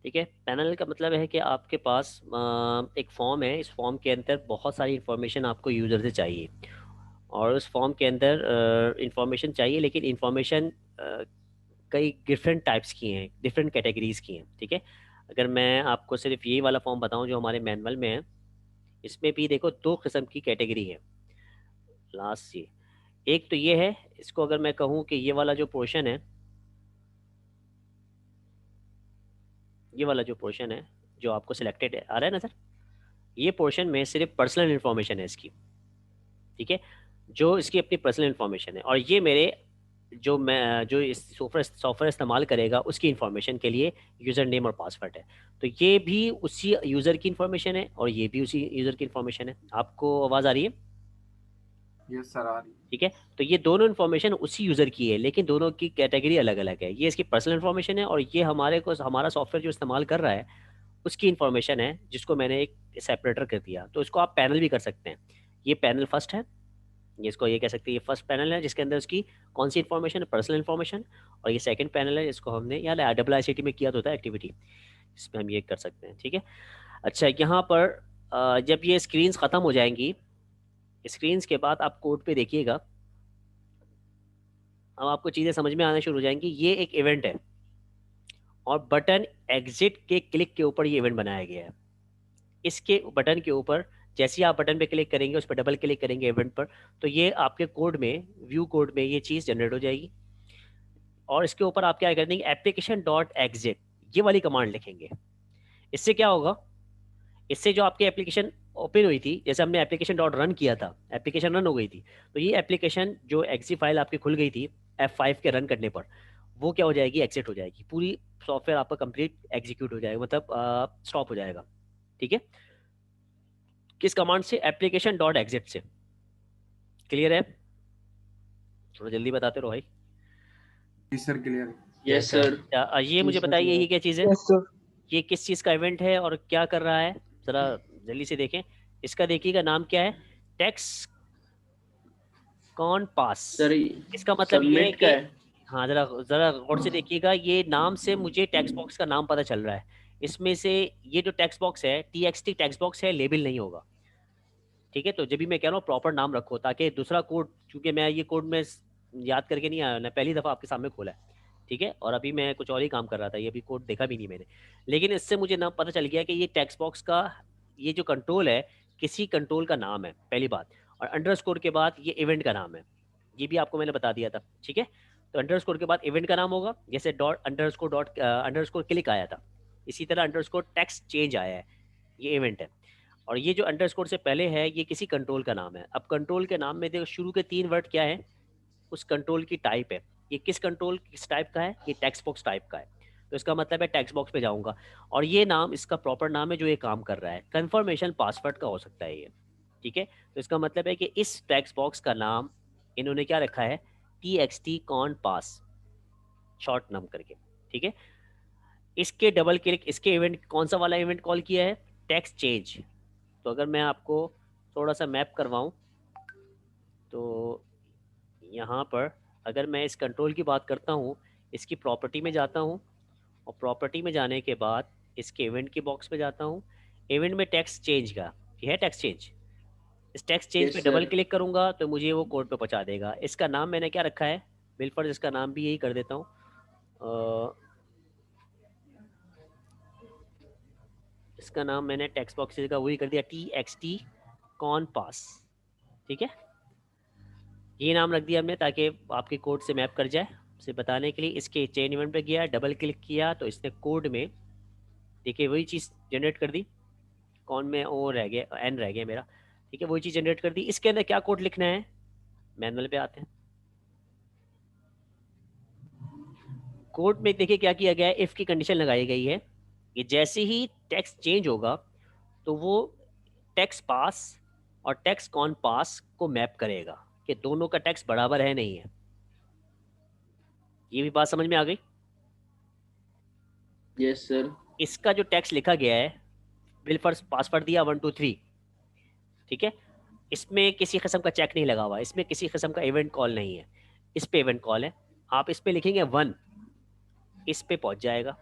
ठीक है। पैनल का मतलब है कि आपके पास एक फॉर्म है, इस फॉर्म के अंदर बहुत सारी इंफॉर्मेशन आपको यूज़र से चाहिए, और उस फॉर्म के अंदर इंफॉर्मेशन चाहिए, लेकिन इंफॉर्मेशन कई डिफरेंट टाइप्स की हैं, डिफरेंट कैटेगरीज की हैं। ठीक है। अगर मैं आपको सिर्फ यही वाला फॉर्म बताऊं जो हमारे मैनुअल में है, इसमें भी देखो दो किस्म की कैटेगरी है। लास्ट ये एक तो ये है, इसको अगर मैं कहूँ कि ये वाला जो पोर्शन है, ये वाला जो पोर्शन है जो आपको सिलेक्टेड है, आ रहा है ना सर, ये पोर्शन में सिर्फ पर्सनल इन्फॉर्मेशन है इसकी। ठीक है। जो इसकी अपनी पर्सनल इन्फॉर्मेशन है, और ये मेरे जो इस सॉफ्टवेयर इस्तेमाल करेगा उसकी इन्फॉर्मेशन के लिए यूज़र नेम और पासवर्ड है। तो ये भी उसी यूज़र की इन्फॉर्मेशन है और ये भी उसी यूज़र की इन्फॉर्मेशन है। आपको आवाज़ आ रही है? यस सर, आ रही है। ठीक है। तो ये दोनों इन्फॉर्मेशन उसी यूज़र की है, लेकिन दोनों की कैटेगरी अलग अलग है। ये इसकी पर्सनल इन्फॉर्मेशन है, और ये हमारा सॉफ्टवेयर जो इस्तेमाल कर रहा है उसकी इन्फॉर्मेशन है, जिसको मैंने एक सेपरेटर कर दिया। तो इसको आप पैनल भी कर सकते हैं। ये पैनल फर्स्ट है, ये इसको ये कह सकते हैं, ये फर्स्ट पैनल है जिसके अंदर उसकी कौन सी इन्फॉर्मेशन है, पर्सनल इन्फॉर्मेशन। और ये सेकंड पैनल है जिसको हमने या IICT में किया तो होता है एक्टिविटी, इसमें हम ये कर सकते हैं। ठीक है। अच्छा, यहाँ पर जब ये स्क्रीन्स ख़त्म हो जाएंगी, स्क्रीन्स के बाद आप कोड पे देखिएगा, अब आपको चीज़ें समझ में आना शुरू हो जाएंगी। ये एक इवेंट है, और बटन एग्जिट के क्लिक के ऊपर ये इवेंट बनाया गया है। इसके बटन के ऊपर जैसे ही आप बटन पे क्लिक करेंगे, उस पर डबल क्लिक करेंगे इवेंट पर, तो ये आपके कोड में, व्यू कोड में ये चीज़ जनरेट हो जाएगी। और इसके ऊपर आप क्या कर देंगे, एप्लीकेशन डॉट एग्जिट, ये वाली कमांड लिखेंगे। इससे क्या होगा, इससे जो आपकी एप्लीकेशन ओपन हुई थी, जैसे हमने एप्लीकेशन डॉट रन किया था, एप्लीकेशन रन हो गई थी, तो ये एप्लीकेशन जो एक्सी फाइल आपकी खुल गई थी F5 के रन करने पर, वो क्या हो जाएगी, एग्जिट हो जाएगी। पूरी सॉफ्टवेयर आपका कंप्लीट एग्जीक्यूट हो जाएगा, मतलब स्टॉप हो जाएगा। ठीक है। किस कमांड से, एप्लीकेशन डॉट एग्जिट से। क्लियर है? थोड़ा जल्दी बताते रहो भाई। जी सर, क्लियर। Yes sir. ये जी मुझे सर बताइए, क्लियर। ये क्या चीज़ है? Yes sir. ये किस चीज़ का इवेंट है और क्या कर रहा है? ज़रा जल्दी से देखें। इसका देखिएगा नाम क्या है, टेक्स कॉन पास। सर इसका मतलब ये है सबमिट का कि, है। हाँ, ज़रा ज़रा गौर से देखिएगा, ये नाम से मुझे टेक्स्ट बॉक्स का नाम पता चल रहा है। इसमें से ये जो टेक्स्ट बॉक्स है, TXT टेक्स्ट बॉक्स है, लेबल नहीं होगा। ठीक है। तो जब भी मैं कह रहा हूँ प्रॉपर नाम रखो, ताकि दूसरा कोड, क्योंकि मैं ये कोड में याद करके नहीं आया ना, पहली दफ़ा आपके सामने खोला है। ठीक है। और अभी मैं कुछ और ही काम कर रहा था, ये अभी कोड देखा भी नहीं मैंने, लेकिन इससे मुझे नाम पता चल गया कि ये टेक्स्ट बॉक्स का, ये जो कंट्रोल है, किसी कंट्रोल का नाम है, पहली बात। और अंडरस्कोर के बाद ये इवेंट का नाम है, ये भी आपको मैंने बता दिया था। ठीक है। तो अंडरस्कोर के बाद इवेंट का नाम होगा, जैसे डॉट अंडरस्कोर क्लिक आया था, इसी तरह अंडरस्कोर टेक्स्ट चेंज आया है, ये इवेंट है। और ये जो अंडरस्कोर से पहले है, ये किसी कंट्रोल का नाम है। अब कंट्रोल के नाम में देखो, शुरू के 3 वर्ड क्या है, उस कंट्रोल की टाइप है। ये किस कंट्रोल किस टाइप का है, ये टेक्स्ट बॉक्स टाइप का है, तो इसका मतलब है टेक्स्ट बॉक्स पे जाऊंगा। और ये नाम इसका प्रॉपर नाम है जो ये काम कर रहा है, कन्फर्मेशन पासवर्ड का हो सकता है ये। ठीक है। तो इसका मतलब है कि इस टेक्स्ट बॉक्स का नाम इन्होंने क्या रखा है, TXT कॉन पास, शॉर्ट नाम करके। ठीक है। इसके डबल क्लिक, इसके इवेंट कौन सा वाला इवेंट कॉल किया है, टेक्स्ट चेंज। तो अगर मैं आपको थोड़ा सा मैप करवाऊं, तो यहाँ पर अगर मैं इस कंट्रोल की बात करता हूँ, इसकी प्रॉपर्टी में जाता हूँ, और प्रॉपर्टी में जाने के बाद इसके इवेंट के बॉक्स पे जाता हूँ। इवेंट में टेक्स्ट चेंज का, ये है टेक्स्ट चेंज, इस टेक्स्ट चेंज पे यस डबल सर। क्लिक करूँगा तो मुझे वो कोड पे पहुँचा देगा। इसका नाम मैंने क्या रखा है, बिलफर्ज, इसका नाम भी यही कर देता हूँ। इसका नाम मैंने टेक्स्ट बॉक्स का वही कर दिया, TXT कॉन पास। ठीक है। ये नाम रख दिया हमने ताकि आपके कोड से मैप कर जाए, उसे बताने के लिए। इसके चेन इवेंट पे गया, डबल क्लिक किया, तो इसने कोड में देखिए वही चीज़ जनरेट कर दी। कौन में ओ रह गया, एन रह गया मेरा। ठीक है। वही चीज़ जनरेट कर दी। इसके अंदर क्या कोड लिखना है, मैनुअल पे आते हैं। कोड में देखिए क्या किया गया है, इफ़ की कंडीशन लगाई गई है कि जैसे ही टेक्स्ट चेंज होगा, तो वो टेक्स्ट पास और टेक्स्ट कॉन पास को मैप करेगा कि दोनों का टेक्स्ट बराबर है नहीं है। ये भी बात समझ में आ गई? Yes sir. इसका जो टेक्स्ट लिखा गया है, बिलफर्स पासवर्ड दिया 123। ठीक है। इसमें किसी किस्म का चेक नहीं लगा हुआ, इसमें किसी किस्म का इवेंट कॉल नहीं है। इस पे इवेंट कॉल है, आप इस पे लिखेंगे 1, इस पे पहुंच जाएगा।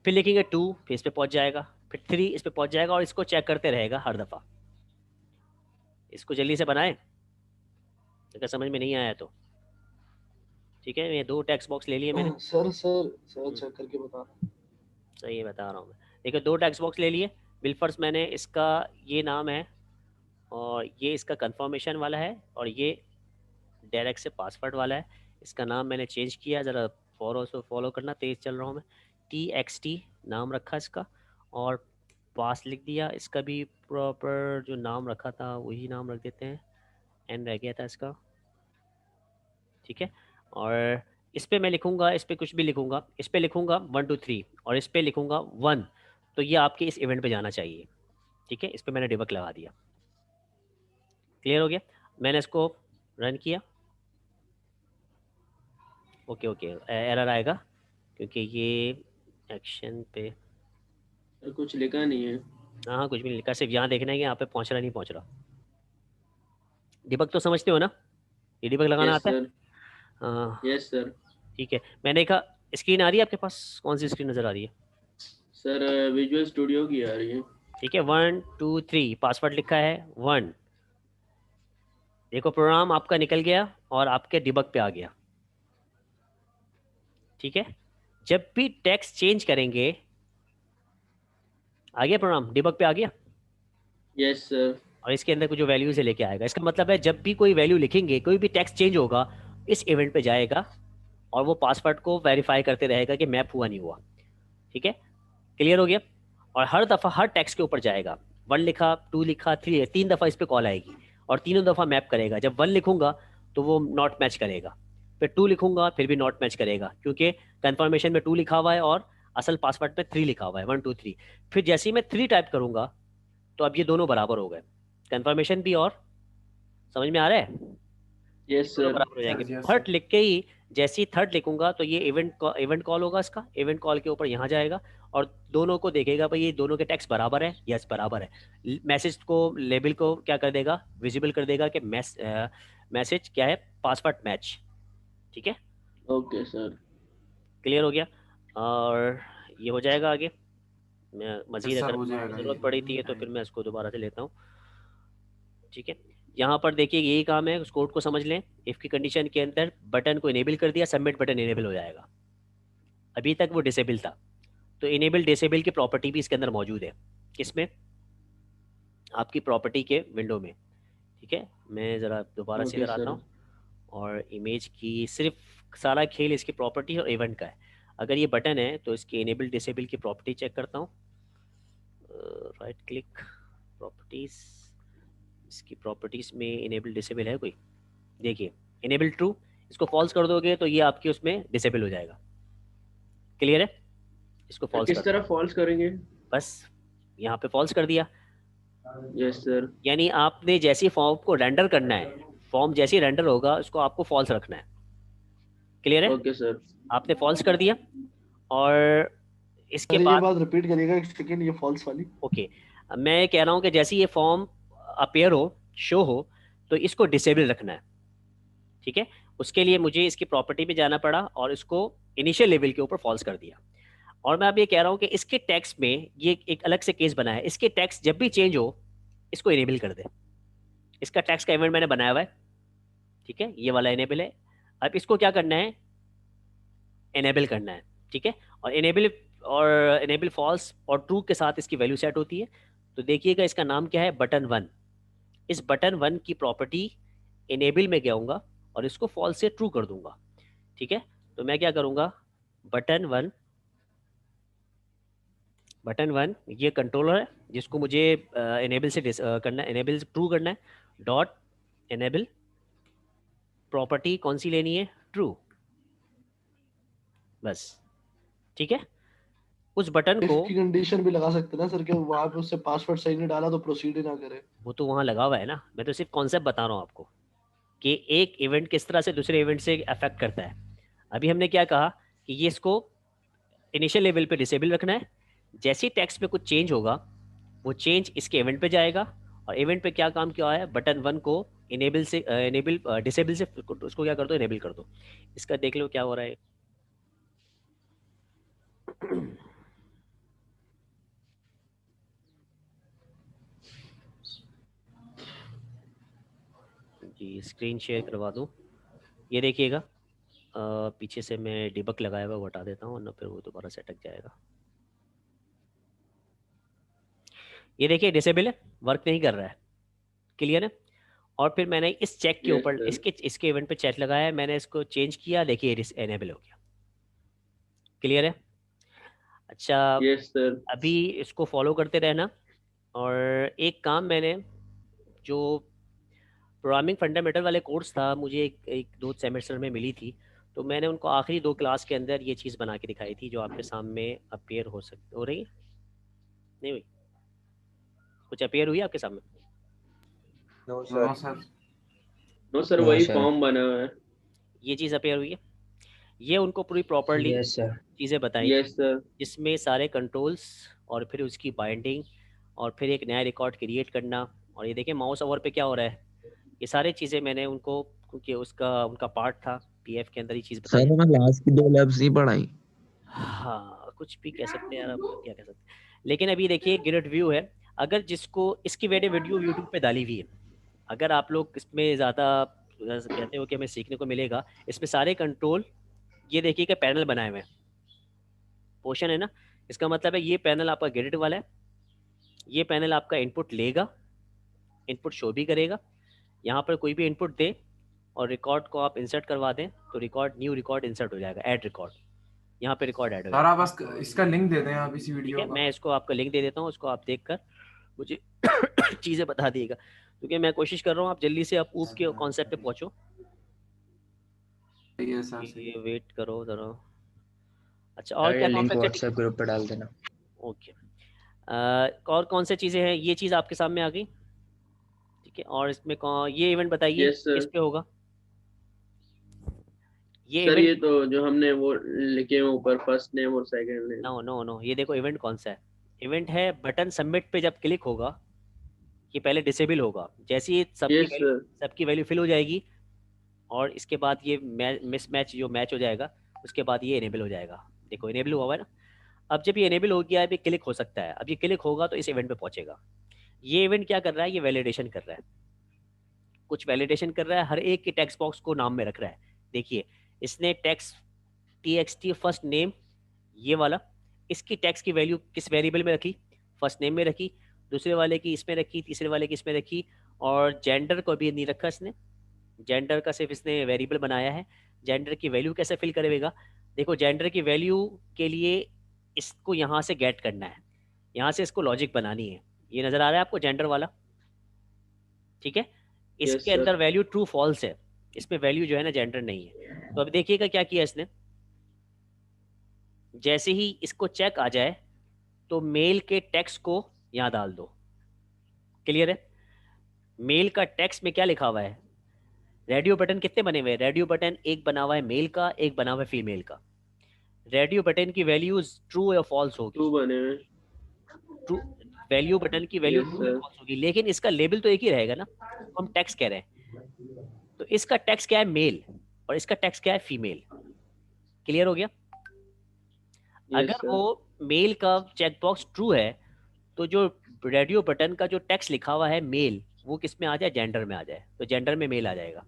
फिर लिखेंगे 2, फिर इस पे पहुंच जाएगा, फिर 3 इस पे पहुंच जाएगा, और इसको चेक करते रहेगा हर दफ़ा। इसको जल्दी से बनाए, अगर समझ में नहीं आया तो। ठीक है, ये 2 टेक्स्ट बॉक्स ले लिए मैंने। सर हम्म, चेक करके बता रहा हूँ। सही बता रहा हूँ मैं। देखो 2 टेक्स्ट बॉक्स ले लिए। बिलफर्स मैंने इसका ये नाम है, और ये इसका कंफर्मेशन वाला है, और ये डायरेक्ट से पासवर्ड वाला है। इसका नाम मैंने चेंज किया, ज़रा फॉलो करना, तेज़ चल रहा हूँ मैं। TXT नाम रखा इसका, और पास लिख दिया। इसका भी प्रॉपर जो नाम रखा था वही नाम रख देते हैं, एन रह गया था इसका। ठीक है, और इस पे मैं लिखूंगा, इस पे कुछ भी लिखूंगा, इस पे लिखूंगा 1 2 3, और इस पे लिखूंगा 1। तो ये आपके इस इवेंट पे जाना चाहिए। ठीक है, इस पे मैंने डिबग लगा दिया। क्लियर हो गया? मैंने इसको रन किया। ओके ओके, एरर आएगा क्योंकि ये एक्शन पे, सर कुछ लिखा नहीं है। हाँ हाँ, कुछ भी नहीं लिखा, सिर्फ यहाँ देखना है कि यहाँ पे पहुँच रहा नहीं पहुँच रहा। डिबग तो समझते हो ना, ये डिबग लगाना यस आता है? सर। हाँ, यस सर। ठीक है। मैंने कहा स्क्रीन आ रही है आपके पास? कौन सी स्क्रीन नज़र आ रही है? सर विजुअल स्टूडियो की आ रही है। ठीक है, 1 2 3 पासवर्ड लिखा है 1। देखो प्रोग्राम आपका निकल गया और आपके डिबग पे आ गया। ठीक है, जब भी टेक्स्ट चेंज करेंगे, आ गया प्रोग्राम, डिबग पे आ गया, यस सर। और इसके अंदर कुछ जो वैल्यू से लेके आएगा। इसका मतलब है जब भी कोई वैल्यू लिखेंगे, कोई भी टेक्स्ट चेंज होगा, इस इवेंट पे जाएगा, और वो पासवर्ड को वेरीफाई करते रहेगा कि मैप हुआ नहीं हुआ। ठीक है, क्लियर हो गया? और हर दफ़ा हर टेक्स्ट के ऊपर जाएगा। 1 लिखा, 2 लिखा, 3, 3 दफ़ा इस पर कॉल आएगी, और तीनों दफ़ा मैप करेगा। जब 1 लिखूंगा तो वो नॉट मैच करेगा, फिर 2 लिखूंगा फिर भी नॉट मैच करेगा, क्योंकि कंफर्मेशन में 2 लिखा हुआ है और असल पासवर्ड में 3 लिखा हुआ है, 1 2 3। फिर जैसे ही मैं 3 टाइप करूंगा, तो अब ये दोनों बराबर हो गए, कंफर्मेशन भी और, समझ में आ रहा है? ये यस दोनों सर। बराबर हो जाएंगे। Yes yes third sir. लिख के ही, जैसे ही थर्ड लिखूंगा तो ये इवेंट कॉल होगा, इसका इवेंट कॉल के ऊपर यहाँ जाएगा, और दोनों को देखेगा भाई ये दोनों के टेक्स्ट बराबर है, यस बराबर है। मैसेज को, लेबल को क्या कर देगा, विजिबल कर देगा कि मैसेज क्या है, पासवर्ड मैच। ठीक है, ओके सर। क्लियर हो गया? और ये हो जाएगा आगे। मैं यस मजीद सर, अगर हो जाएगा ज़रूरत ये। पड़ी थी तो फिर मैं इसको दोबारा से लेता हूँ। ठीक है, यहाँ पर देखिए यही काम है, उस कोड को समझ लें। इफ़ की कंडीशन के अंदर बटन को इनेबल कर दिया, सबमिट बटन इनेबल हो जाएगा। अभी तक वो डिसेबल था, तो इनेबल डिसेबल की प्रॉपर्टी भी इसके अंदर मौजूद है। किसमें? आपकी प्रॉपर्टी के विंडो में। ठीक है, मैं ज़रा दोबारा से ओके इधर आता सर। हूँ, और इमेज की सिर्फ सारा खेल इसकी प्रॉपर्टी और इवेंट का है। अगर ये बटन है तो इसकी इनेबल डिसेबल की प्रॉपर्टी चेक करता हूँ। राइट क्लिक, प्रॉपर्टीज़, इसकी प्रॉपर्टीज़ में इनेबल डिसेबल है कोई? देखिए, इनेबल ट्रू, इसको फॉल्स कर दोगे तो ये आपकी उसमें डिसेबल हो जाएगा। क्लियर है? इसको सर फॉल्स कर किस दो, तरह फॉल्स करेंगे? बस यहाँ पे फॉल्स कर दिया। Yes sir. यानी आपने जैसी फॉर्म को रेंडर करना है, फॉर्म जैसी रेंडर होगा उसको आपको फॉल्स रखना है। क्लियर है? Okay sir. आपने फॉल्स कर दिया, और इसके सर ये बाद बात रिपीट करिएगा एक सेकेंड, ये फॉल्स वाली। ओके, मैं ये कह रहा हूँ कि जैसे ये फॉर्म अपेयर हो, शो हो, तो इसको डिसेबल रखना है। ठीक है, उसके लिए मुझे इसकी प्रॉपर्टी पे जाना पड़ा, और इसको इनिशियल लेवल के ऊपर फॉल्स कर दिया। और मैं अब ये कह रहा हूँ कि इसके टैक्स में ये एक अलग से केस बना है, इसके टैक्स जब भी चेंज हो, इसको इनेबल कर दे। इसका टैक्स का इवेंट मैंने बनाया हुआ है। ठीक है, ये वाला इनेबल है। अब इसको क्या करना है, इनेबल करना है। ठीक है, और इनेबल फॉल्स और ट्रू के साथ इसकी वैल्यू सेट होती है। तो देखिएगा इसका नाम क्या है, बटन 1। इस बटन 1 की प्रॉपर्टी इनेबल में जाऊंगा, और इसको फॉल्स से ट्रू कर दूंगा। ठीक है, तो मैं क्या करूंगा, बटन 1, बटन 1 ये कंट्रोलर है जिसको मुझे इनेबल से करना है, इनेबल ट्रू करना है। डॉट इनेबल प्रॉपर्टी कौन सी लेनी है, ट्रू, बस। ठीक है, उस बटन इफ को, की कंडीशन भी लगा सकते हैं ना सर, कि वहां पे उससे पासवर्ड सही नहीं डाला तो प्रोसीड ही ना करे। वो तो वहाँ लगा हुआ है ना, मैं तो सिर्फ कॉन्सेप्ट बता रहा हूँ आपको कि एक इवेंट किस तरह से दूसरे इवेंट से अफेक्ट करता है। अभी हमने क्या कहा कि ये इसको इनिशियल लेवल पे डिसेबल रखना है। जैसे ही टेक्स्ट में कुछ चेंज होगा, वो चेंज इसके इवेंट पे जाएगा, और इवेंट पे क्या काम किया है, बटन 1 को इनेबल से इनेबल डिसेबल से उसको क्या कर दो, इनेबल कर दो। इसका देख लो क्या हो रहा है। आपकी स्क्रीन शेयर करवा दूँ। ये देखिएगा, पीछे से मैं डिबक लगाया हुआ वो हटा देता हूँ, वरना फिर वो दोबारा से अटक जाएगा। ये देखिए डिसेबल है, वर्क नहीं कर रहा है, क्लियर है। और फिर मैंने इस चेक के Yes, ऊपर sir. इसके इवेंट पे चेक लगाया है, मैंने इसको चेंज किया, देखिए एनेबल हो गया, क्लियर है। अच्छा, Yes, sir. अभी इसको फॉलो करते रहना। और एक काम मैंने, जो प्रोग्रामिंग फंडामेंटल वाले कोर्स था, मुझे एक दो सेमेस्टर में मिली थी, तो मैंने उनको आखिरी 2 क्लास के अंदर ये चीज़ बना के दिखाई थी, जो आपके सामने अपीयर हो रही है, नहीं हुई? कुछ अपीयर हुई आपके सामने? No sir. No, sir. No, वही sir. फॉर्म बना हुआ है. ये चीज़ अपीयर हुई है, ये उनको पूरी प्रॉपरली Yes, sir. चीज़ें बताई, Yes, sir. जिसमें सारे कंट्रोल्स और फिर उसकी बाइंडिंग और फिर एक नया रिकॉर्ड क्रिएट करना। और ये देखिए माउस ओवर पे क्या हो रहा है, ये सारी चीज़ें मैंने उनको, क्योंकि उनका पार्ट था पीएफ के अंदर, ये चीज़ बताई। सर मैं लास्ट की 2 लैब्स नहीं पढ़ाई। हाँ, कुछ भी कह सकते हैं यार, अब क्या कह सकते हैं। लेकिन अभी देखिए ग्रिड व्यू है, अगर जिसको इसकी वीडियो यूट्यूब पे डाली हुई है, अगर आप लोग इसमें ज़्यादा कहते हो कि हमें सीखने को मिलेगा, इसमें सारे कंट्रोल, ये देखिएगा पैनल बनाए हुए हैं, पोर्शन है ना, इसका मतलब है ये पैनल आपका ग्रिड वाला है, ये पैनल आपका इनपुट लेगा, इनपुट शो भी करेगा, यहाँ पर कोई भी इनपुट दे और रिकॉर्ड को आप इंसर्ट करवा दें तो रिकॉर्ड, न्यू रिकॉर्ड इंसर्ट हो जाएगा, ऐड रिकॉर्ड, यहाँ पे रिकॉर्ड ऐड हो सर जाएगा। आप बस इसका लिंक दे दें आप इसी ठीक वीडियो है, का। मैं इसको आपका लिंक दे देता हूँ, उसको आप देखकर मुझे चीज़ें बता दिएगा, क्योंकि मैं कोशिश कर रहा हूँ आप जल्दी से आप ऊप के कॉन्सेप्ट पे पहुँचो। ये सर सही। ये वेट करो ज़रा। अच्छा, और क्या लिंक कॉम्प्लेक्सिटी? व्हाट्सएप ग्रुप पे डाल देना। ओके, और कौन से चीज़ें हैं, ये चीज़ आपके सामने आ गई, ठीक है। और इसमें ये इवेंट बताइए, Yes, sir. किस पे होगा ये सर इवेंट? ये तो जो हमने वो लिखे हैं ऊपर, फर्स्ट नेम और second name. No no no, ये देखो इवेंट कौन सा है, इवेंट है बटन सबमिट पे जब क्लिक होगा, ये पहले डिसेबल होगा, जैसे ही Yes, sir. सबकी वैल्यू फिल हो जाएगी, और इसके बाद ये मिसमैच जो मैच हो जाएगा, उसके बाद ये इनेबल हो जाएगा। देखो इनेबल हुआ है ना, अब जब ये इनेबल हो गया है, अभी क्लिक हो सकता है, अब ये क्लिक होगा तो इस इवेंट पे पहुंचेगा। ये इवेंट क्या कर रहा है, ये वैलिडेशन कर रहा है, कुछ वैलिडेशन कर रहा है, हर एक के टेक्स्ट बॉक्स को नाम में रख रहा है। देखिए इसने टेक्स्ट txt फर्स्ट नेम, ये वाला, इसकी टेक्स्ट की वैल्यू किस वेरिएबल में रखी, फर्स्ट नेम में रखी, दूसरे वाले की इसमें रखी, तीसरे वाले की इसमें रखी, और जेंडर को भी नहीं रखा इसने, जेंडर का सिर्फ इसने वेरिएबल बनाया है। जेंडर की वैल्यू कैसे फिल करेगा, देखो जेंडर की वैल्यू के लिए इसको यहाँ से गेट करना है, यहाँ से इसको लॉजिक बनानी है, ये नज़र आ रहा है आपको जेंडर वाला, ठीक है। इसके sir. अंदर वैल्यू ट्रू फॉल्स है, इसमें वैल्यू जो है ना जेंडर नहीं है। तो अब देखिएगा क्या किया इसने, जैसे ही इसको चेक आ जाए तो मेल के टेक्स्ट को यहाँ डाल दो, क्लियर है। मेल का टेक्स्ट में क्या लिखा हुआ है, रेडियो बटन कितने बने हुए हैं, रेडियो बटन एक बना हुआ है मेल का, एक बना हुआ है फीमेल का। रेडियो बटन की वैल्यूज ट्रू या फॉल्स होगी, 2 बने हुए. ट्रू वैल्यू बटन की वैल्यू Yes, ट्रू या sir. फॉल्स होगी, लेकिन इसका लेबल तो एक ही रहेगा ना, तो हम टेक्स्ट कह रहे हैं, तो इसका टेक्स्ट क्या है मेल और इसका टेक्स्ट क्या है फीमेल, क्लियर हो गया। Yes, अगर sir. वो मेल का चेकबॉक्स ट्रू है तो जो रेडियो बटन का जो टेक्स्ट लिखा हुआ है मेल, वो किस में आ जाए, जेंडर में आ जाए, तो जेंडर में मेल आ जाएगा।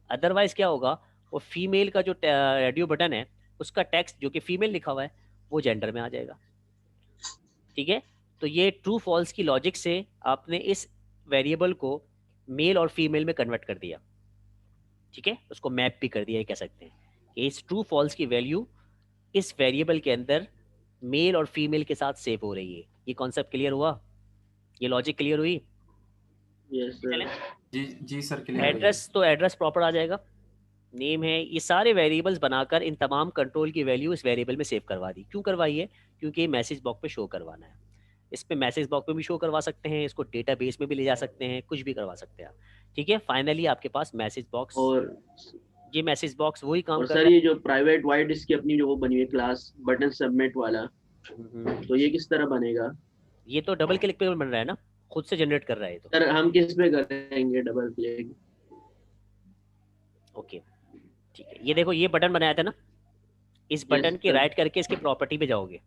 अदरवाइज क्या होगा, वो फीमेल का जो रेडियो बटन है उसका टेक्स्ट जो कि फीमेल लिखा हुआ है वो जेंडर में आ जाएगा, ठीक है। तो ये ट्रू फॉल्स की लॉजिक से आपने इस वेरिएबल को मेल और फीमेल में कन्वर्ट कर दिया, ठीक है, उसको मैप भी कर दिया, ये कह सकते हैं कि इस ट्रू फॉल्स की वैल्यू इस वेरिएबल के अंदर मेल और फीमेल के साथ सेव हो रही है। ये कॉन्सेप्ट क्लियर हुआ, ये लॉजिक क्लियर हुई। Yes, sir. चलें, जी सर क्लियर। एड्रेस तो एड्रेस प्रॉपर आ जाएगा, नेम है, ये सारे वेरिएबल्स बनाकर इन तमाम कंट्रोल की वैल्यू इस वेरिएबल में सेव करवा दी। क्यों करवाई है, क्योंकि मैसेज बॉक्स पे शो करवाना है, इस पे मैसेज बॉक्स पे भी शो करवा सकते हैं, इसको डेटाबेस में भी ले जा सकते हैं, कुछ भी करवा सकते हैं आप, ठीक है। फाइनली आपके पास मैसेज बॉक्स, और ये मैसेज बॉक्स वही काम कर सर रहा ये जो प्राइवेट वाइड इसकी अपनी जो वो बनी हुई क्लास बटन सबमिट वाला, है। तो ये किस तरह बनेगा ये तो डबल क्लिक पे बन रहा है ना, खुद से जनरेट कर रहा है ये तो। सर? हम किस पे करेंगे डबल क्लिक? ओके ठीक है, ये देखो ये बटन बनाया था ना, इस बटन की sir. राइट करके इसके प्रॉपर्टी पे जाओगे,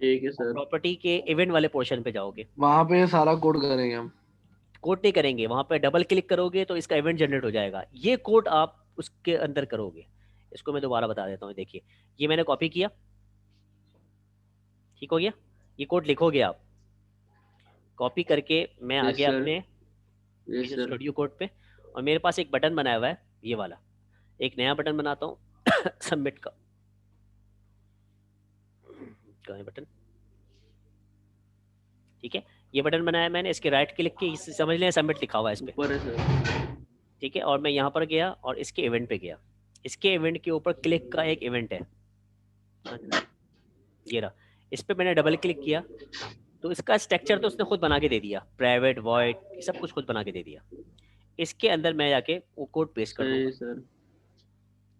ठीक है सर. प्रॉपर्टी के इवेंट वाले पोर्शन पे जाओगे, वहां पे सारा कोड करेंगे हम। कोड नहीं करेंगे, वहाँ पे डबल क्लिक करोगे तो इसका इवेंट जनरेट हो जाएगा। ये कोड आप उसके अंदर करोगे। इसको मैं दोबारा बता देता हूँ। देखिए ये मैंने कॉपी किया, ठीक हो गया। ये कोड लिखोगे आप, कॉपी करके मैं आ यस गया सर, अपने yes visual sir. Studio code पे, और मेरे पास एक बटन बनाया हुआ है ये वाला। एक नया बटन बनाता हूँ सबमिट का। कहाँ है बटन? ठीक है, ये बटन बनाया मैंने, इसके राइट क्लिक की, इससे समझ लें सबमिट लिखा हुआ है इस पे। ऊपर है सर। ठीक है, और मैं यहाँ पर गया और इसके इवेंट पे गया। इसके इवेंट के ऊपर क्लिक का एक इवेंट है, ये रहा। इस पे मैंने डबल क्लिक किया तो इसका स्ट्रक्चर तो उसने खुद बना के दे दिया, प्राइवेट वॉइड सब कुछ खुद बना के दे दिया। इसके अंदर मैं जाके वो कोड पेस्ट कर दूंगा, सही सर।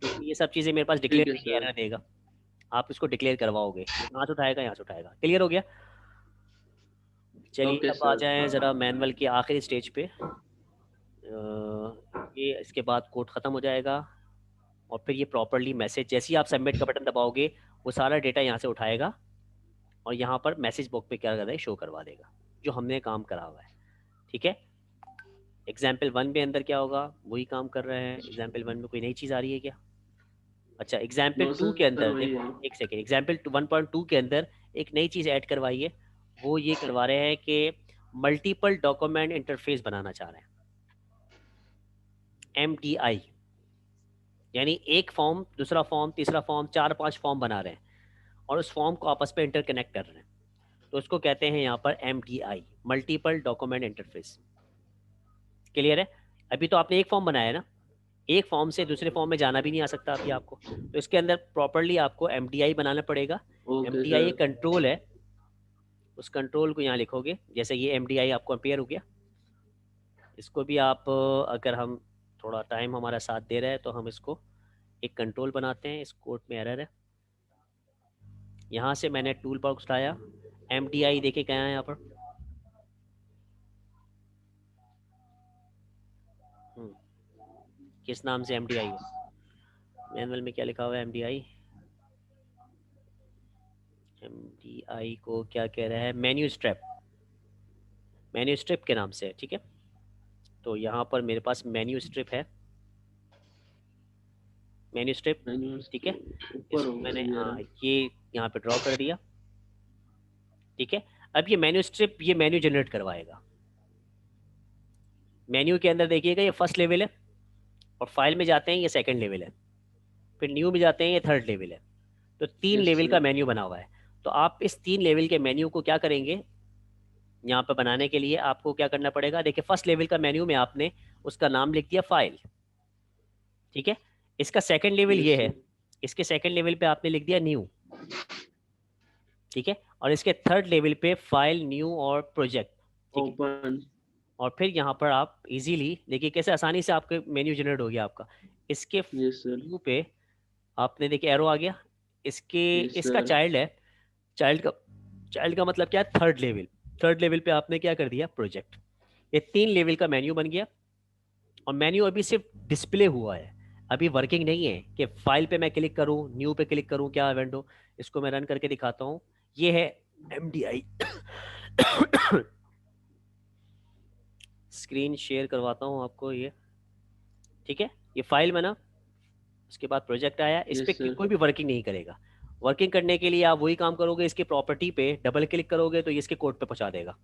क्योंकि ये सब चीज़ें मेरे पास ठीक डिक्लेयर है नहीं सर। एरर देगा। आप इसको डिक्लेयर करवाओगे, यहाँ से उठाएगा यहाँ से उठाएगा। क्लियर हो गया? चलिए ओके अब आ सर। जाएं ज़रा मैनुअल के आखिरी स्टेज पे। ये इसके बाद कोड ख़त्म हो जाएगा और फिर ये प्रॉपरली मैसेज, जैसे ही आप सबमिट का बटन दबाओगे वो सारा डेटा यहाँ से उठाएगा और यहाँ पर मैसेज बॉक्स पे क्या कर रहा है शो करवा देगा जो हमने काम करा हुआ है। ठीक है, एग्जाम्पल 1 में अंदर क्या होगा वही काम कर रहे हैं। एग्जाम्पल 1 में कोई नई चीज़ आ रही है क्या? अच्छा, एग्जाम्पल नो 2 के सर, अंदर वही देखो, है। एक सेकेंड, एग्जाम्पल 1.2 के अंदर एक नई चीज़ ऐड करवाई है। वो ये करवा रहे हैं कि मल्टीपल डॉक्यूमेंट इंटरफेस बनाना चाह रहे हैं, MDI, यानी एक फॉर्म दूसरा फॉर्म तीसरा फॉर्म 4-5 फॉर्म बना रहे हैं और उस फॉर्म को आपस में इंटरकनेक्ट कर रहे हैं। तो उसको कहते हैं यहाँ पर MDI, multiple document interface. Clear है? अभी तो आपने एक फॉर्म बनाया है ना, एक फॉर्म से दूसरे फॉर्म में जाना भी नहीं आ सकता अभी आपको, तो इसके अंदर प्रॉपरली आपको MDI बनाना पड़ेगा। Okay MDI sir. एक कंट्रोल है, उस कंट्रोल को यहाँ लिखोगे। जैसे ये MDI आपको अपेयर हो गया, इसको भी आप अगर हम थोड़ा टाइम हमारा साथ दे रहा है तो हम इसको एक कंट्रोल बनाते हैं। इस कोड में एरर है, यहाँ से मैंने टूल बॉक्स उठाया, MDI देखे क्या है यहाँ पर, किस नाम से MDI है? मैनुअल में क्या लिखा हुआ है? MDI को क्या कह रहा है? मेन्यू स्ट्रिप, मेन्यू स्ट्रिप के नाम से है। ठीक है, तो यहाँ पर मेरे पास मेन्यू स्ट्रिप है, मेन्यू स्ट्रिप। ठीक है, ऊपर इसको होगा मैंने ये रहा। ये यहाँ पे ड्रॉ कर दिया। ठीक है, अब ये मेन्यू स्ट्रिप ये मेन्यू जनरेट करवाएगा। मेन्यू के अंदर देखिएगा ये फर्स्ट लेवल है, और फाइल में जाते हैं ये सेकंड लेवल है, फिर न्यू में जाते हैं ये थर्ड लेवल है। तो 3 यस लेवल सर। का मेन्यू बना हुआ है। तो आप इस 3 लेवल के मेन्यू को क्या करेंगे, यहाँ पर बनाने के लिए आपको क्या करना पड़ेगा? देखिए फर्स्ट लेवल का मेन्यू में आपने उसका नाम लिख दिया फाइल। ठीक है, इसका सेकंड लेवल ये यस है, सर। इसके सेकंड लेवल पे आपने लिख दिया न्यू। ठीक है, और इसके थर्ड लेवल पे फाइल न्यू और प्रोजेक्ट। ठीक है, ओपन। और फिर यहाँ पर आप इजीली देखिए कैसे आसानी से आपके मेन्यू जनरेट हो गया आपका। इसके यस सर। न्यू पे आपने देखिए एरो आ गया, इसके यस इसका सर। चाइल्ड है, चाइल्ड का मतलब क्या है? Third level. थर्ड लेवल पे आपने क्या कर दिया? प्रोजेक्ट। ये 3 लेवल का मेन्यू बन गया, और मेन्यू अभी सिर्फ डिस्प्ले हुआ है, अभी वर्किंग नहीं है कि फाइल पे मैं क्लिक करूं न्यू पे क्लिक करूं क्या इवेंट हो। इसको मैं रन करके दिखाता हूं। ये है MDI स्क्रीन शेयर करवाता हूं आपको ये। ठीक है, ये फाइल बना, उसके बाद प्रोजेक्ट आया, इस यस पे सर। कोई भी वर्किंग नहीं करेगा। वर्किंग करने के लिए आप वही काम करोगे, इसके प्रॉपर्टी पे डबल क्लिक करोगे तो ये इसके कोड पे पहुंचा देगा।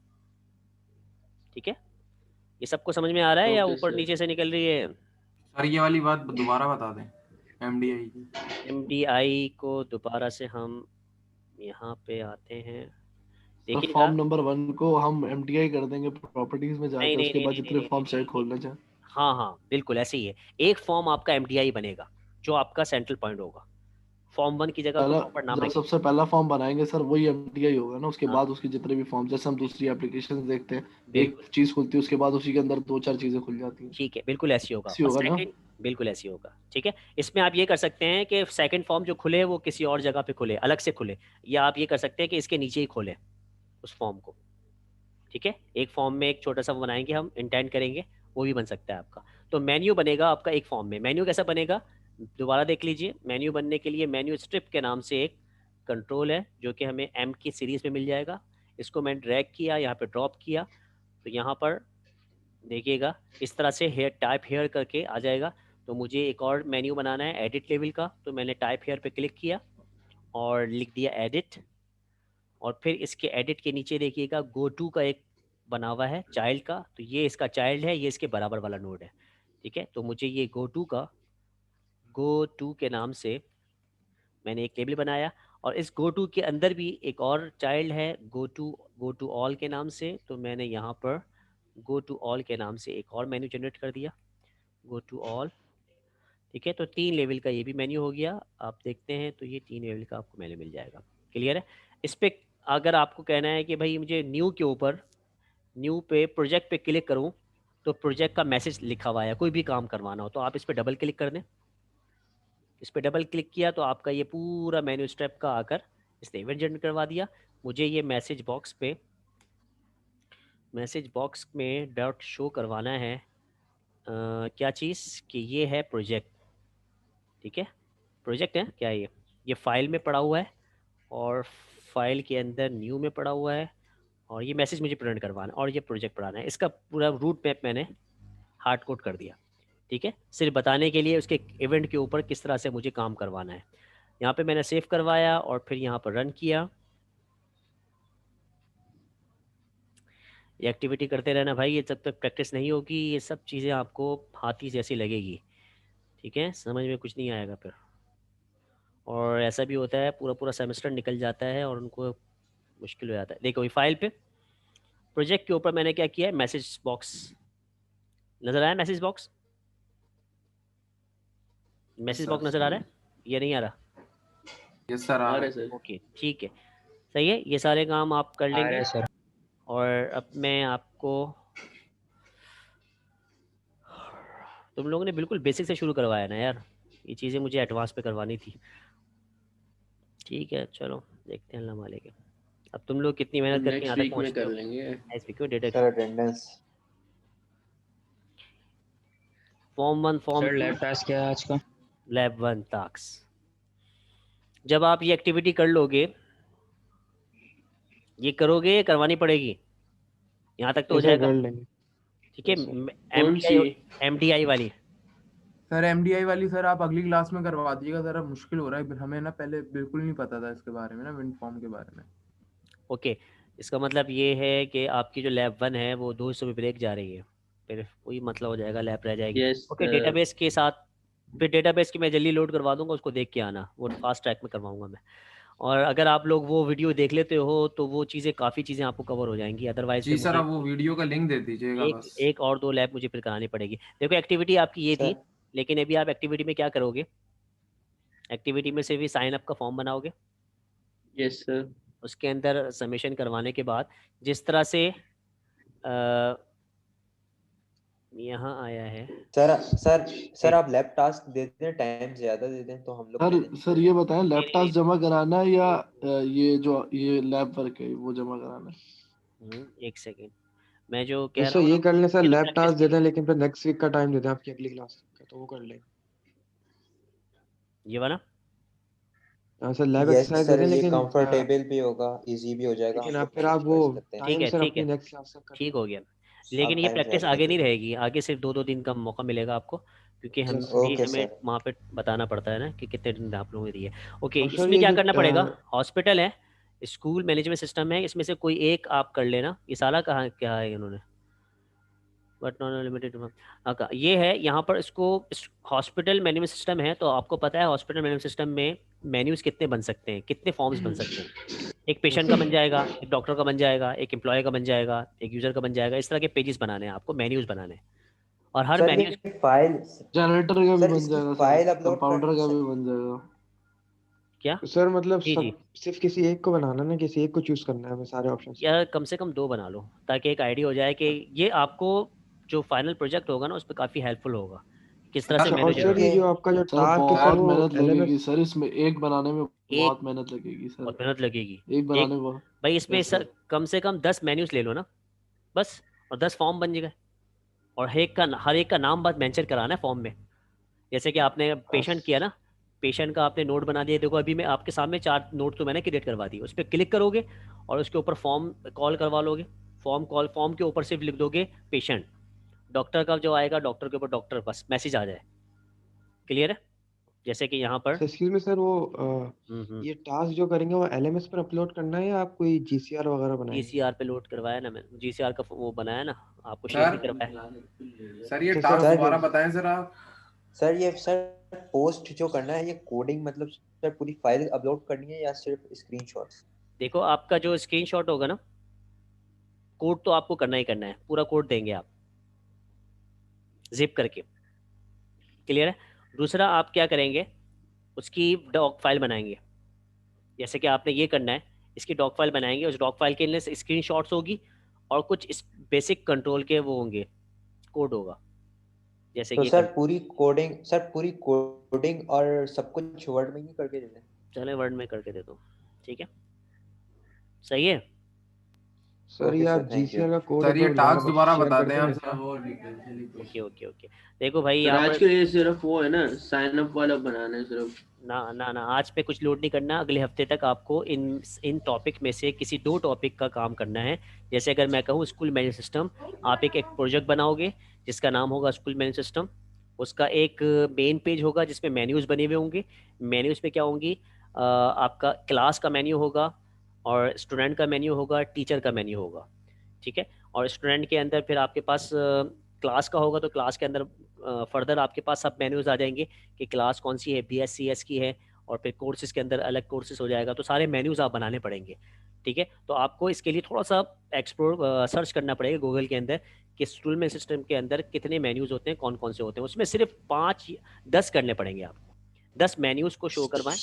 ठीक है, ये सबको समझ में आ रहा है या ओके ऊपर सर। नीचे से निकल रही है? सर ये वाली बात दोबारा बता दें, MDI की। MDI को दोबारा से हम यहाँ पे आते हैं, सर देखिएगा। फॉर्म नंबर 1 को हम MDI कर देंगे प्रॉपर्टीज में नहीं जाकर, नहीं उसके नहीं बाद नहीं नहीं जितने नहीं फॉर्म नहीं चाहे नहीं खोलना नहीं। चाहे। हाँ हाँ बिल्कुल ऐसे ही है। एक फॉर्म आपका MDI बनेगा जो आपका सेंट्रल पॉइंट होगा। फॉर्म 1 की जगह कोई पहला प्रॉपर नाम जब रखिए। सबसे पहला फॉर्म बनाएंगे सर वही MDI होगा ना, उसके हाँ बाद उसके जितने भी फॉर्म, जैसे हम दूसरी एप्लीकेशन देखते हैं एक बिल्कुल चीज खुलती है उसके बाद उसी के अंदर 2-4 चीजें खुल जाती हैं, ठीक है, बिल्कुल ऐसे ही होगा। ऐसी और होगा ना। सेकंड बिल्कुल ऐसे ही होगा। ठीक है, इसमें आप ये कर सकते हैं कि सेकंड फॉर्म जो खुले वो किसी और जगह पे खुले, अलग से खुले, या आप ये कर सकते हैं कि इसके नीचे ही खोले उस फॉर्म को। ठीक है, एक फॉर्म में एक छोटा सा वो बनाएंगे हम, इंटेंट करेंगे, वो भी बन सकता है आपका। तो मेन्यू बनेगा आपका एक फॉर्म में। मेन्यू कैसा बनेगा दोबारा देख लीजिए। मेन्यू बनने के लिए मेन्यू स्ट्रिप के नाम से एक कंट्रोल है जो कि हमें M की सीरीज में मिल जाएगा। इसको मैंने ड्रैग किया, यहाँ पे ड्रॉप किया, तो यहाँ पर देखिएगा इस तरह से हेयर टाइप हेयर करके आ जाएगा। तो मुझे एक और मेन्यू बनाना है एडिट लेवल का, तो मैंने टाइप हेयर पे क्लिक किया और लिख दिया एडिट। और फिर इसके एडिट के नीचे देखिएगा गो टू का एक बना हुआ है चाइल्ड का, तो ये इसका चाइल्ड है, ये इसके बराबर वाला नोड है। ठीक है, तो मुझे ये गो टू के नाम से मैंने एक टेबल बनाया, और इस गो टू के अंदर भी एक और चाइल्ड है गो टू ऑल के नाम से, तो मैंने यहाँ पर गो टू ऑल के नाम से एक और मेन्यू जनरेट कर दिया, गो टू ऑल। ठीक है, तो 3 लेवल का ये भी मेन्यू हो गया। आप देखते हैं तो ये 3 लेवल का आपको मेन्यू मिल जाएगा। क्लियर है? इस पे अगर आपको कहना है कि भाई मुझे न्यू के ऊपर, न्यू पे प्रोजेक्ट पे क्लिक करूं, तो प्रोजेक्ट का मैसेज लिखा हुआ है, कोई भी काम करवाना हो तो आप इस पर डबल क्लिक कर दें। इस पर डबल क्लिक किया तो आपका ये पूरा मेन्यू स्टेप का आकर इसने इवेंट जनरेट करवा दिया। मुझे ये मैसेज बॉक्स में डॉट शो करवाना है क्या चीज़ कि ये है प्रोजेक्ट। ठीक है, प्रोजेक्ट है क्या, ये फाइल में पड़ा हुआ है और फाइल के अंदर न्यू में पड़ा हुआ है, और ये मैसेज मुझे प्रिंट करवाना है और ये प्रोजेक्ट पढ़ाना है। इसका पूरा रूट मैप मैंने हार्ड कोड कर दिया। ठीक है, सिर्फ बताने के लिए उसके इवेंट के ऊपर किस तरह से मुझे काम करवाना है। यहाँ पे मैंने सेव करवाया और फिर यहाँ पर रन किया। ये एक्टिविटी करते रहना भाई, ये जब तक प्रैक्टिस नहीं होगी ये सब चीज़ें आपको हाथी जैसी लगेगी। ठीक है, समझ में कुछ नहीं आएगा फिर, और ऐसा भी होता है पूरा पूरा सेमेस्टर निकल जाता है और उनको मुश्किल हो जाता है। देखो ये फाइल पे प्रोजेक्ट के ऊपर मैंने क्या किया है, मैसेज बॉक्स नज़र आया, मैसेज बॉक्स नज़र आ रहा है, ये नहीं आ रहा? यस सर आ आ रहा रहे है। सर। ओके ठीक है, सही है, ये सारे काम आप कर लेंगे। सर और अब मैं आपको, तुम लोगों ने बिल्कुल बेसिक से शुरू करवाया ना यार, ये चीज़ें मुझे एडवांस पे करवानी थी। ठीक है चलो देखते हैं, अल्लाह मालिक है। अब तुम लोग कितनी मेहनत करके नेक्स्ट यहाँ तक वीक में पहुँचते कर हो। लेंगे। नेक्स्ट वीक में data sir attendance form 1 form sir 2 lab task क्या है आज का? Lab 1 task. जब आप ये एक्टिविटी कर लोगे, ये करोगे या करवानी पड़ेगी, यहाँ तक तो हो जाएगा। कर लेंगे। ठीक है, कौन सी? MDI वाली। सर एमडीआई वाली सर आप अगली क्लास में करवा दीजिएगा, जरा मुश्किल हो रहा है हमें ना, पहले बिल्कुल नहीं पता था इसके बारे में ना, विंड फॉर्म के बारे में। ओके, इसका मतलब ये है कि आपकी जो लैब 1 है वो 2 हिस्सों में ब्रेक जा रही है, फिर वही मतलब हो जाएगा, लैब रह जाएगी। यस ओके, डेटाबेस के साथ, फिर डेटाबेस की मैं जल्दी लोड करवा दूंगा, उसको देख के आना, वो फास्ट ट्रैक में करवाऊंगा मैं। और अगर आप लोग वो वीडियो देख लेते हो तो वो चीज़ें काफ़ी चीज़ें आपको कवर हो जाएंगी, अदरवाइज जी फिर सर मुझे आप वो वीडियो का लिंक दे दीजिएगा बस। एक और 2 लैब मुझे फिर करानी पड़ेगी। देखो एक्टिविटी आपकी ये थी, सर लेकिन अभी आप एक्टिविटी में क्या करोगे, एक्टिविटी में सिर्फ साइन अप का फॉर्म बनाओगे, यस सर। उसके अंदर सबमिशन करवाने के बाद जिस तरह से यहाँ आया है। सर सर सर आप लैब टास्क दे दें, टाइम ज्यादा दे दें तो हम लोग सर मैनेज सर कर ये लेंगे। बताएं लैब टास्क जमा कराना है या ये जो ये लैब वर्क है वो जमा कराना है? एक सेकेंड, मैं जो कह सर रहा हूँ ये कर लें सर, ये तो लैब practice टास्क के दे लिए। दें लेकिन फिर नेक्स्ट वीक का टाइम दे दें आपकी अगली क्लास का, तो वो कर लेंगे। ये वाला हाँ सर लैब यस एक्सरसाइज दे सर दें ये लेकिन कंफर्टेबल भी होगा, इजी भी हो जाएगा, लेकिन हम आप लोग फिर चेंज आप वो वाइज करते हैं। ठीक टाइम है सर ठीक अपनी है, नेक्स्ट क्लास तक कर ठीक लें। हो गया। लेकिन आप ये टाइम प्रैक्टिस ऐड कर आगे नहीं दीजिए। रहेगी, आगे सिर्फ 2-2 दिन का मौका मिलेगा आपको, क्योंकि हम यस भी ओके हमें सर। वहाँ पे बताना पड़ता है ना कि कितने दिन आप लोगों ने दिए। ओके, और सर इसमें ये क्या जो करना पड़ेगा, हॉस्पिटल है, स्कूल मैनेजमेंट सिस्टम है, इसमें से कोई एक आप कर लेना। ये सारा कहाँ क्या है इन्होंने, बट नॉन लिमिटेड। ये है यहाँ पर, इसको हॉस्पिटल मैनेजमेंट सिस्टम है, तो आपको पता है हॉस्पिटल मैनेजमेंट सिस्टम में मेन्यूज कितने बन सकते हैं, कितने फॉर्म्स बन सकते हैं। एक पेशेंट का बन जाएगा, एक डॉक्टर का बन जाएगा, एक एम्प्लॉय का बन जाएगा, एक यूजर का बन जाएगा, इस तरह के पेजेस बनाने हैं आपको, मेन्यूज बनाने हैं। और हर सर मेन्यूज ये फाइल जनरेटर का भी सर बन इसकी जाएगा सर, फाइल अपलोड कंपाउंडर का कर भी बन जाएगा। क्या, सर मतलब जी जी, सब सिर्फ किसी एक को बनाना ना, किसी एक को चूज करना है हमें सारे ऑप्शंस में। या कम से कम 2 बना लो, ताकि एक आइडिया हो जाए कि ये आपको जो फाइनल प्रोजेक्ट होगा ना उस पर काफ़ी हेल्पफुल होगा, किस तरह से अच्छा, और मैनेज सर होगा। ये ओके जो आपका जो सर टास्क है सर बहुत वो मेहनत लगेगी LMS। सर, इसमें एक बनाने में एक बहुत मेहनत लगेगी सर, बहुत मेहनत लगेगी, एक बनाने एक में बहुत। भाई इसमें यस सर। कम से कम 10 मेन्यूज ले लो ना बस, और 10 फॉर्म बन जाएगा, और हर एक का नाम बात मेंशन कराना है फॉर्म में। जैसे कि आपने पेशेंट किया ना, पेशेंट का आपने नोट बना दिया, देखो अभी मैं आपके सामने 4 नोट तो मैंने क्रिएट करवा दी, उस पर क्लिक करोगे और उसके ऊपर फॉर्म कॉल करवा लोगे, फॉर्म के ऊपर सिर्फ लिख दोगे पेशेंट, डॉक्टर का जो आएगा, डॉक्टर के ऊपर डॉक्टर बस मैसेज आ जाए। क्लियर है? जैसे कि यहाँ पर एक्सक्यूज मी सर, वो ये टास्क जो करेंगे वो एलएमएस पर अपलोड करना है या आप कोई जीसीआर वगैरह बनाएंगे? जीसीआर पे लोड करवाया ना मैंने, जीसीआर का वो बनाया ना, आपको शेयर भी करवाया। सर ये सर, टास्क सर, दोबारा बताएं सर आप। सर पोस्ट जो करना है ये कोडिंग मतलब सर पूरी फाइल अपलोड करनी है या सिर्फ स्क्रीनशॉट्स? देखो आपका जो स्क्रीनशॉट होगा ना, कोड तो आपको करना ही करना है, पूरा कोड देंगे आप जिप करके। क्लियर है? दूसरा आप क्या करेंगे, उसकी डॉक फाइल बनाएंगे। जैसे कि आपने ये करना है, इसकी डॉक फाइल बनाएंगे, उस डॉक फाइल के लिए स्क्रीनशॉट्स होगी और कुछ इस बेसिक कंट्रोल के वो होंगे, कोड होगा। जैसे तो कि सर पूरी कोडिंग और सब कुछ वर्ड में ही करके देना है? चले वर्ड में करके दे दो, ठीक है, सही है। सर ओके ये सर, आप थैंक यू। जीसीआर का कोड सर ये टास्क दोबारा शेयर बता कर दें आप देंगे? सर। Okay okay okay. देखो भाई सर यहाँ आज पर के लिए सिर्फ वो है ना, साइन अप वाला बनाना है सिर्फ। ना आज पे कुछ लोड नहीं करना, अगले हफ्ते तक आपको इन टॉपिक में से किसी 2 टॉपिक का काम करना है। जैसे अगर मैं कहूँ स्कूल मैनेजमेंट सिस्टम, आप एक प्रोजेक्ट बनाओगे जिसका नाम होगा स्कूल मैनेजमेंट सिस्टम। उसका एक मेन पेज होगा जिसमें मेन्यूज़ बने हुए होंगे। मेन्यूज़ में क्या होंगी, आपका क्लास का मेन्यू होगा और स्टूडेंट का मेन्यू होगा, टीचर का मेन्यू होगा, ठीक है। और स्टूडेंट के अंदर फिर आपके पास क्लास का होगा, तो क्लास के अंदर फर्दर आपके पास सब मेन्यूज़ आ जाएंगे कि क्लास कौन सी है, BSCS की है, और फिर कोर्सेज़ के अंदर अलग कोर्सेज़ हो जाएगा, तो सारे मेन्यूज़ आप बनाने पड़ेंगे, ठीक है। तो आपको इसके लिए थोड़ा सा एक्सप्लोर सर्च करना पड़ेगा गूगल के अंदर कि स्टूलमेंट सिस्टम के अंदर कितने मेन्यूज़ होते हैं, कौन कौन से होते हैं। उसमें सिर्फ 5-10 करने पड़ेंगे आपको, 10 मेन्यूज़ को शो करवाएं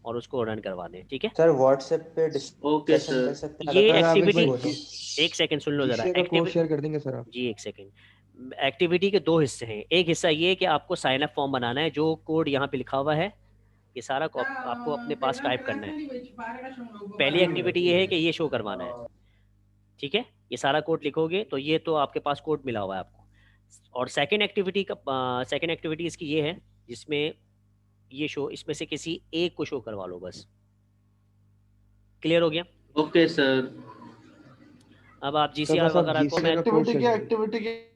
और उसको रन करवा दें, ठीक है। सर व्हाट्सएप पे ओके डिस्कशन सर। कर सकते हैं? ये सर आप एक एक्टिविटी, बार एक सेकंड सुन लो जरा, जीसीआर का कोड शेयर कर देंगे सर आप? जी एक सेकंड। एक्टिविटी के 2 हिस्से हैं। एक हिस्सा ये है कि आपको साइन अप फॉर्म बनाना है, जो कोड यहाँ पे लिखा हुआ है ये सारा आपको अपने पास टाइप करना है। पहली एक्टिविटी ये है कि ये शो करवाना है, ठीक है। ये सारा कोड लिखोगे तो ये तो आपके पास कोड मिला हुआ है आपको। और सेकंड एक्टिविटी इसकी ये है जिसमें ये शो, इसमें से किसी एक को शो करवा लो बस। क्लियर हो गया? Okay sir. अब आप सर जीसीआर बस आप वगैरह को जीसीआर का कोड शेयर कर देंगे। एक्टिविटी के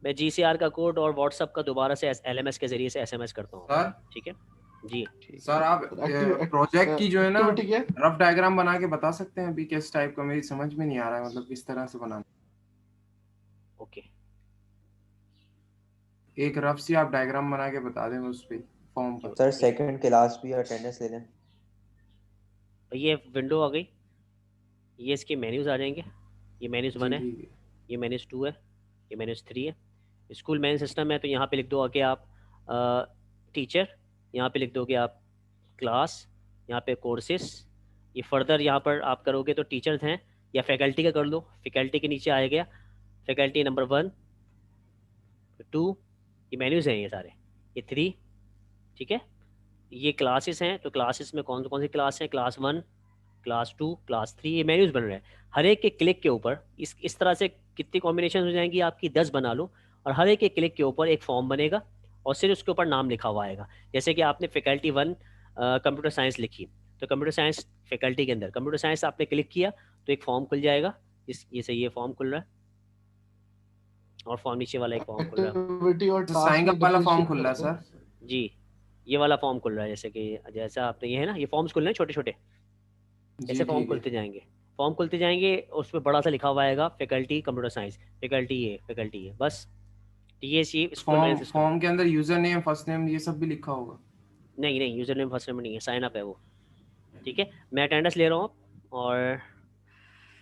मैं जीसीआर का कोड और व्हाट्सएप का दोबारा से LMS के जरिए से SMS करता हूँ, सर ठीक है जी। सर आप प्रोजेक्ट की जो है ना एक्टिविटी क्या? रफ डायग्राम बना के बता सकते हैं अभी किस टाइप का? मेरी समझ में नहीं आ रहा है, मतलब किस तरह से बनाना। ओके, एक रफ सी आप डायग्राम बना के बता दें उस पे फॉर्म पर। सर सेकंड क्लास भी अटेंडेंस ले लें। ये विंडो आ गई, ये इसके मेन्यूज आ जाएंगे। ये मेन्यूज 1 है, ये मेन्यूज 2 है, ये मेन्यूज 3 है। स्कूल मैन सिस्टम है तो यहाँ पे लिख दो आके आप टीचर, यहाँ पे लिख दोगे आप क्लास, यहाँ पे कोर्सेस। ये फर्दर यहाँ पर आप करोगे तो टीचर्स हैं या फैकल्टी का कर लो, फैकल्टी के नीचे आ गया फैकल्टी नंबर 1 2, ये मेन्यूज हैं ये सारे, ये 3, ठीक है। ये क्लासेस हैं तो क्लासेस में कौन सी क्लास है, क्लास 1, क्लास 2, क्लास 3, ये मेन्यूज बन रहे हैं। हर एक के क्लिक के ऊपर इस तरह से कितनी कॉम्बिनेशन हो जाएंगी आपकी, 10 बना लो, और हर एक के क्लिक के ऊपर एक फॉर्म बनेगा और सिर्फ उसके ऊपर नाम लिखा हुआ आएगा। जैसे कि आपने फैकल्टी 1 कंप्यूटर साइंस लिखी, तो कंप्यूटर साइंस फैकल्टी के अंदर कंप्यूटर साइंस आपने क्लिक किया तो एक फॉर्म खुल जाएगा, ये फॉर्म खुल रहा है और फॉर्म नीचे वाला एक फॉर्म खुल रहा है, एक्टिविटी और साइन अप वाला फॉर्म खुल रहा है सर जी। ये वाला फॉर्म खुल रहा है, जैसा आपने ये है ना, ये फॉर्म्स खुल रहे हैं छोटे छोटे, ऐसे फॉर्म खुलते जाएंगे, उसमें बड़ा सा लिखा हुआ आएगा फैकल्टी कंप्यूटर साइंस, फैकल्टी है बस। टीएससी फॉर्म के अंदर यूजर नेम फर्स्ट नेम ये सब भी लिखा होगा? नहीं यूजर नेम फर्स्ट नेम नहीं है, साइन अप है वो, ठीक है। मैं अटेंडेंस ले रहा हूँ और